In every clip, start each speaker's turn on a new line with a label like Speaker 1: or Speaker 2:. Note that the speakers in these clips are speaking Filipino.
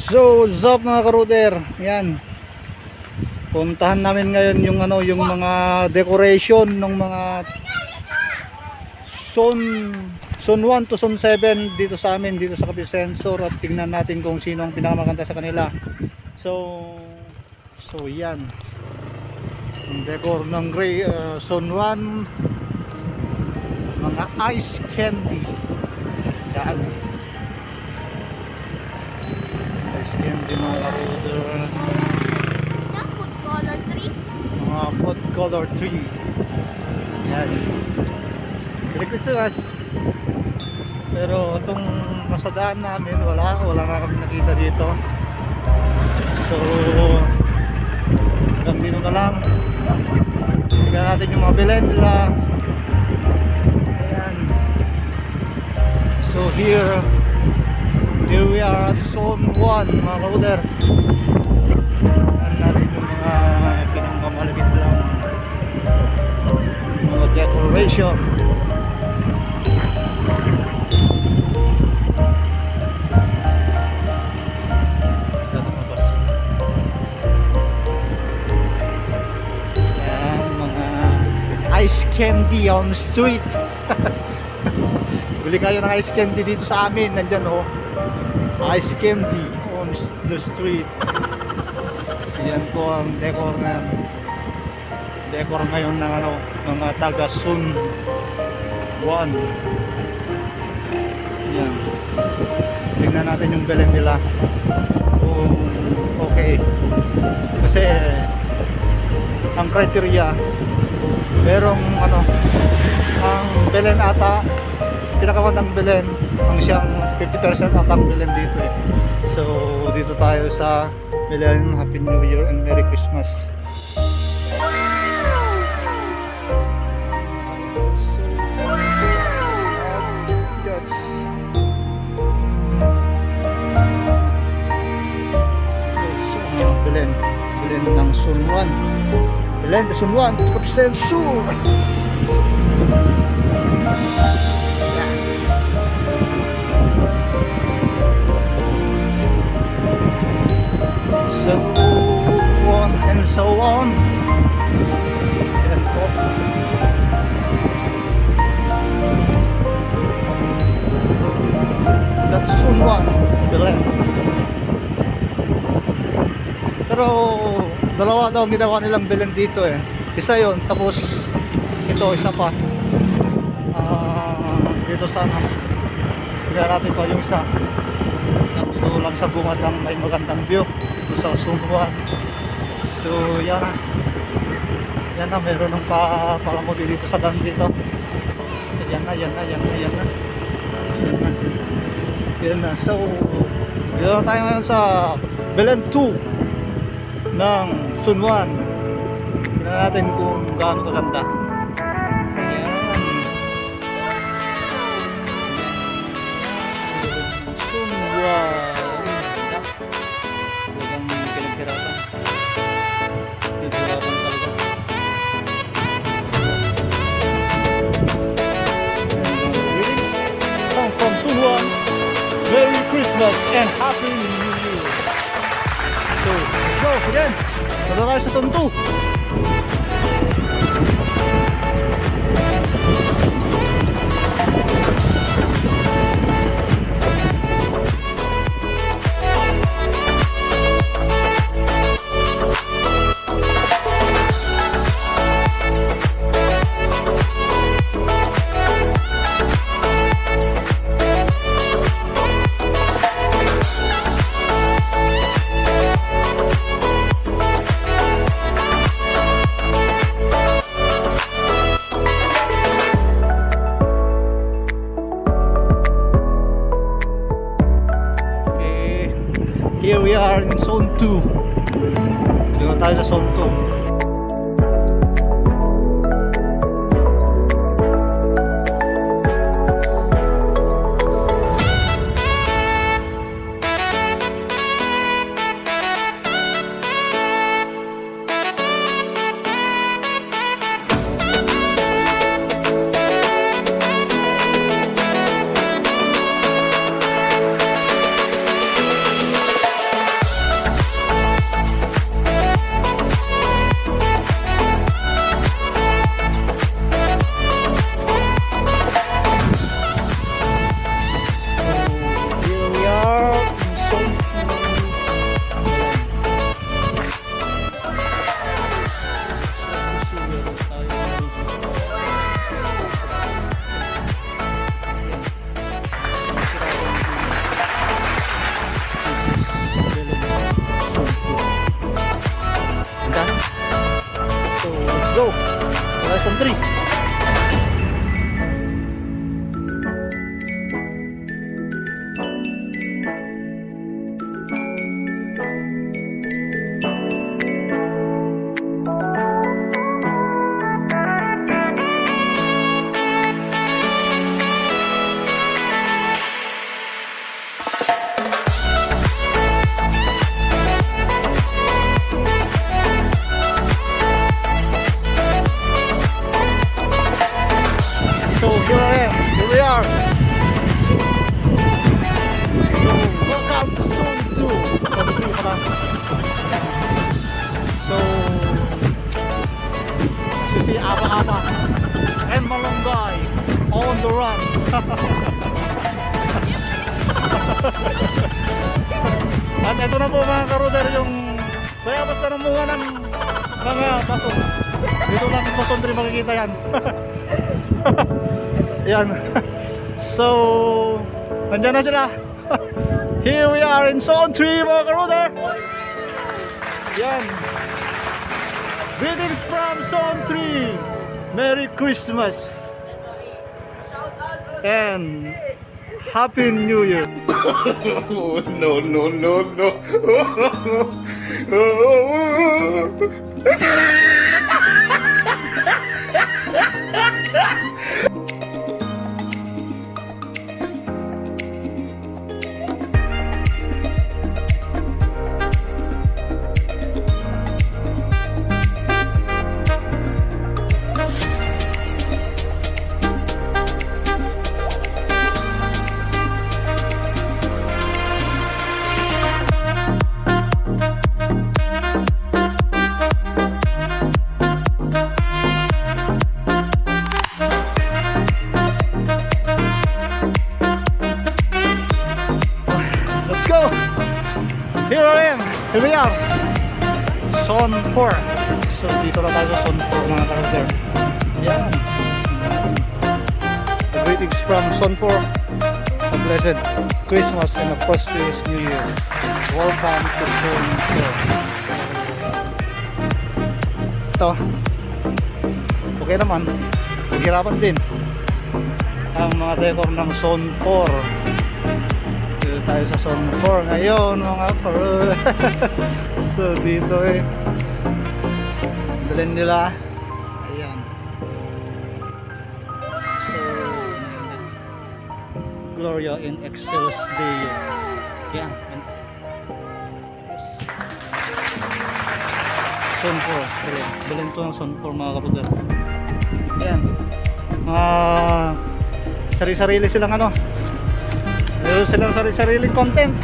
Speaker 1: So, what's up mga karuder? Yan. Puntahan namin ngayon yung yung mga decoration ng mga Zone 1 to Zone 7 dito sa amin, dito sa Capiz-Sensor, at tingnan natin kung sino ang pinakamaganda sa kanila. So yan. Ang decor ng Zone 1, mga ice candy. Yan. Candy mga karuder, mga food color tree. Yan. Merry Christmas. Pero itong nasadaan namin, wala na kami nakita dito. So hanggang dito na lang. Tignan natin yung mga bilen nila. Ayan. So here we are at Zone 1 mga kauder. Tignan natin yung mga pinangmamalagit lang, mga decoration. Yan, mga ice candy on the street. Bili kayo ng ice candy dito sa amin. Nandyan oh, ice candy on the street. Yan po ang decor ngayon ng mga taga Zone 1. Yan. Tingnan natin yung belen nila kung okay, kasi ang criteria merong ang belen ata, pinakamandang belen ang siyang 50% atang belen dito eh. So dito tayo sa belen. Happy New Year and Merry Christmas. Belen ng Zone 1, belen ng Zone 1 Capiz-Sensor. So on and so on. Yan po. That's Zone 1, belen. Pero dalawa daw ginawa nilang belen dito eh. Isa yon, tapos ito isa pa. Dito sana. Tignan natin pa yung isa. Dito lang sa bungad lang may magandang view. Dito sa Zone 1. So yan na. Yan na, meron ng palamuti dito sa dam dito. Yan na. So dito na tayo ngayon sa belen 2 ng Zone 1. Tignan natin kung gaano kaganda. Ayan. Zone 1. Talagang pinaghirapan. Pinaghirapan talaga. From Zone 1, Merry Christmas and Happy New Year. So, go again. Sada tayo sa Zone 2. Here we are in Zone 2. Dito na tayo sa Zone 2. Zone 3. So here I am. Here we are. So welcome to Zone 2. So si Aba and Malunggay on the run. At ito na po mga karuder yung kaya basta namuha ng mga baso. Dito lang sa Zone 3 makikita yan. Yan. So nandyan na sila. Here we are in Zone 3 mga karuder. Yan. Greetings from Zone 3. Merry Christmas and Happy New Year.
Speaker 2: No, no, no, no.
Speaker 1: Let's go! Here I am! Here we are! Zone 4. So dito na tayo sa Zone 4 mga karuder. Yan. Greetings from Zone 4. A blessed Christmas and a prosperous New Year. Welcome to Zone 4. Ito. Okay naman. Paghirapan din ang mga decor ng Zone 4. Dito tayo sa Zone 4 ngayon mga karuder. So dito dalhin nila. Ayan. So Gloria in Excelsis Deo. Yan. Yes. Zone 4. Dalhin to ng Zone 4 mga kapuder. Ayan. Sari-sarili silang ano. Meron silang sari-sariling content.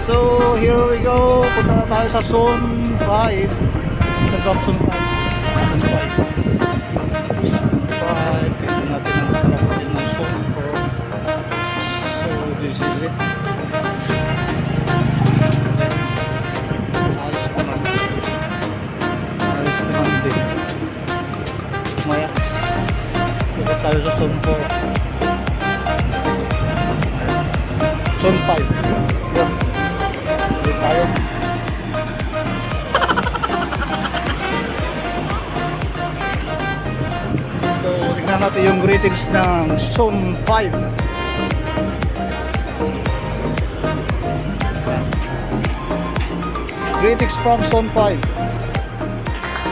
Speaker 1: So here we go. Punta na tayo sa Zone 5. Zone 5. Ito natin ang kalapit ng Zone 4. So this is it. Ayos naman. Ayos naman din. Maya. Punta tayo sa Zone 4. Zone 5. Yan. Dito tayo. So, tignan natin yung greetings ng Zone 5. Greetings from Zone 5.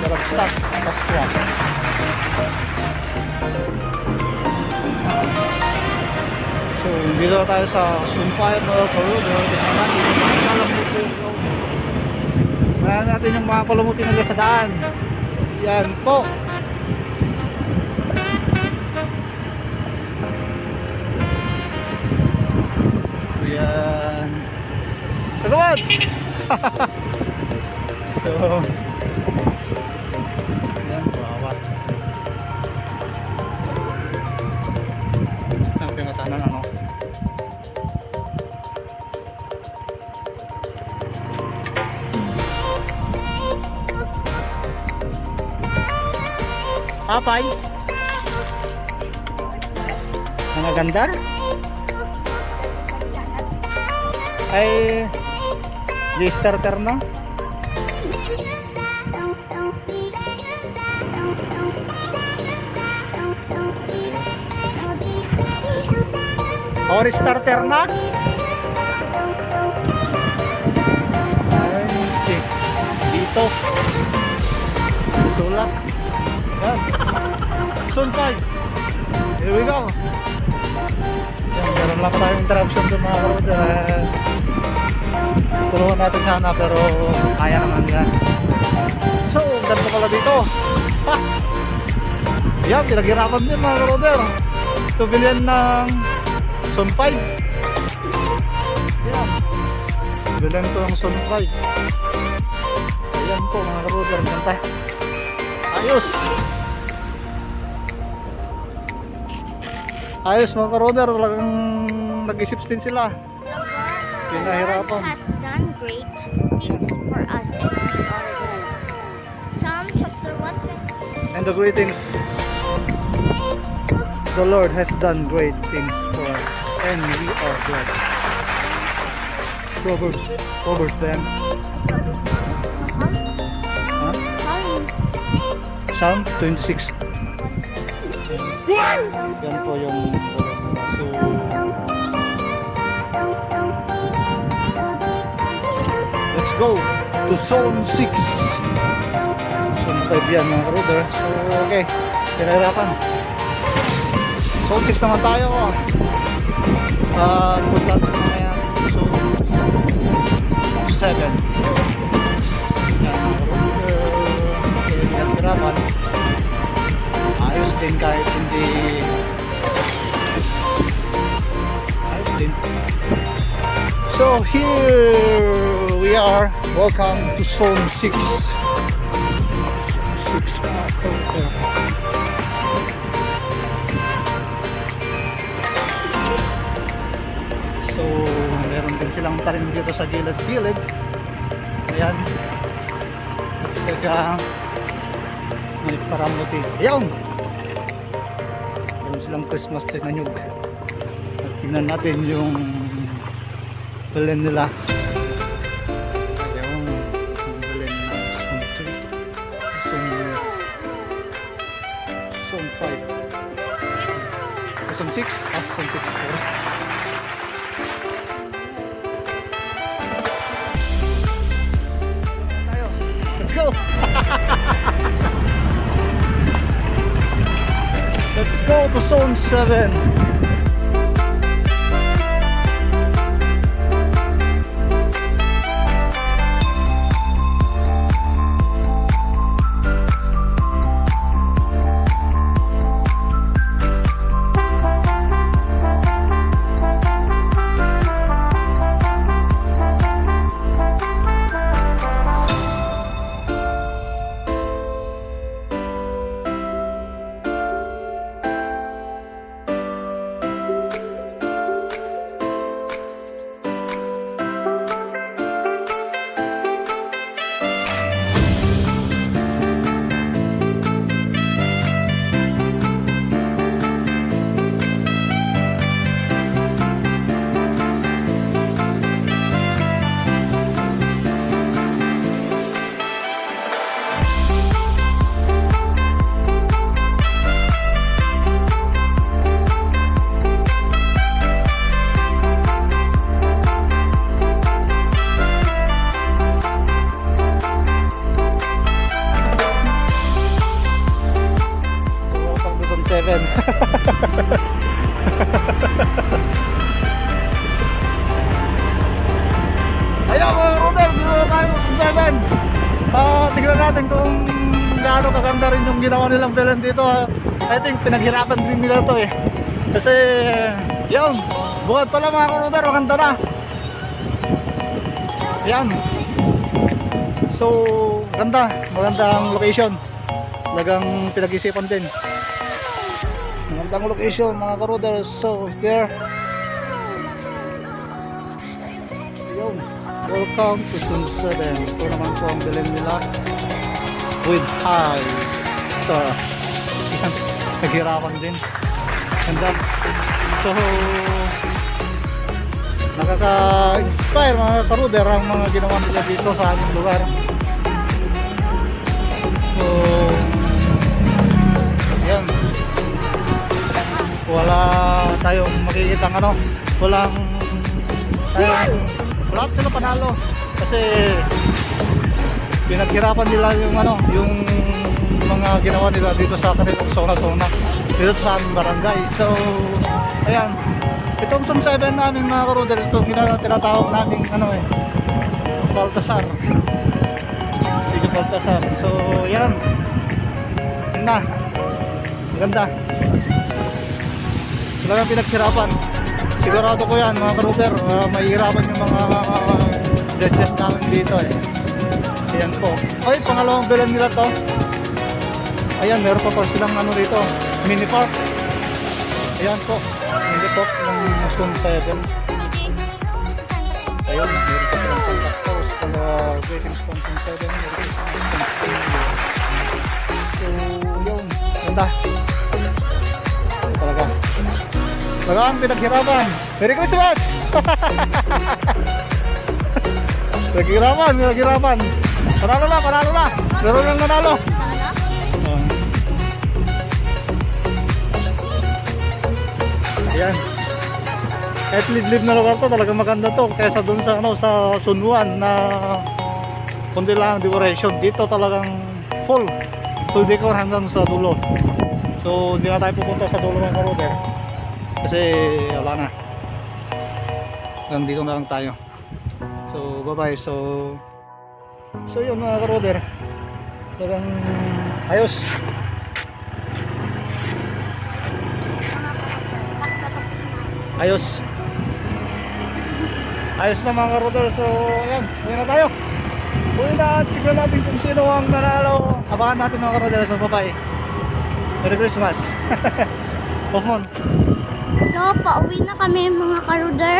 Speaker 1: Daragsak, Pasqua. So, dito tayo sa Zone 5 mga karuder. Tignan natin yung mga palumuti nila sa daan. Yan po. Yan. Kagawad! So, yan, bawat. Ang pinatanan ano. Apay? Ang maganda? Ay di starter na. Or starter na. Ay, dito. Tulak. Yan. Zone 5. Here we go. Yan, meron lang tayong interruption doon mga karood. Tulungan natin sana pero kaya naman yan. So, ganda pala dito. Ha! Yan, pinaghirapan din mga karoder. Tubilian ng Zone 5. Yan. Tubilian ko ng Zone 5. Ayan po mga karoder. Ganda. Ayos. Ayos mga karoder. Talagang nag-isip din sila. Pinahirapan.
Speaker 3: Has done great things for us and we are glad. Psalm chapter 1.
Speaker 1: And the greetings. The Lord has done great things for us and we are glad. Proverbs then. Huh? Psalm 26. Yan po yung so let's go to Zone 6. Zone 5 yan mga karuder. So okay, pinahirapan. Zone 6 naman tayo. Punta natin mamaya. So 7. Yan mga karuder. Pinahirapan. Ayos din kahit hindi ayos din. So here we are. Welcome to Zone 6. So meron din silang tarim dito sa gilid-gilid. Ayan. At saka may paramuti. Ayan! Meron silang Christmas tree na nyug. At tingnan natin yung Belen nila. Ayan, yung Belen na Zone 3. Zone 5. Zone 6? Ah, Zone 6. Tayo. Let's go! Let's go to Zone 7. Ayan mga Robert, dito na tayo sa 7. Tignan natin kung gaano kaganda rin yung ginawa nilang Belen dito. I think pinaghirapan din nila to eh. Kasi yun, bukod pala mga Robert, maganda na. Ayan. So ganda, magandang location. Talagang pinag-isipan din. Magandang location mga karoder. So here, yun, welcome to Zone 7. Ito naman po ang Belen nila with high star. Yan, naghirapan din. Ganda. So nakaka-inspire mga karoder ang mga ginawa nila dito sa aming lugar. So wala tayong makikita ano, wala sila panalo kasi pinaghirapan nila yung ano, yung mga ginawa nila dito sa kanilang zona dito sa aming barangay. So ayan, itong Zone 7 namin mga ka-roaders, itong tinatawag namin ano Baltasar, Sige Baltasar. So yan, yun na, maganda, talagang pinaghirapan. Sigurado ko yan mga ka-roader, mahihirapan yung mga judges namin dito Ayan po. Ay, pangalawang bilan nila to. Ayan, meron pa silang ano dito, mini park. Ayan po, mini park ng Zone 7. Ayun, meron pa silang contact post pala waiting zone 7. So, yun, ganda. Talaga. Talagang pinaghirapan. Merry Christmas! Pinaghirapan. Panalo na. Meron lang nanalo. Ayan. Kahit live na lugar to, talagang maganda to. Kaysa dun sa ano, sa Sunwan na kundi lang decoration. Dito talagang full decor hanggang sa dulo. So hindi na tayo pupunta sa dulo ng ka-roader kasi wala na. Nandito na lang tayo. So bye bye. So yun mga ka-roader, talagang ayos. Ayos na mga ka-roader. So ayan, uwi na tayo. Uwi na at tignan natin kung sino ang nanalo. Abangan natin mga ka-roader. So bye bye. Merry Christmas. Pohon.
Speaker 3: So, pauwi na kami mga ka-roader.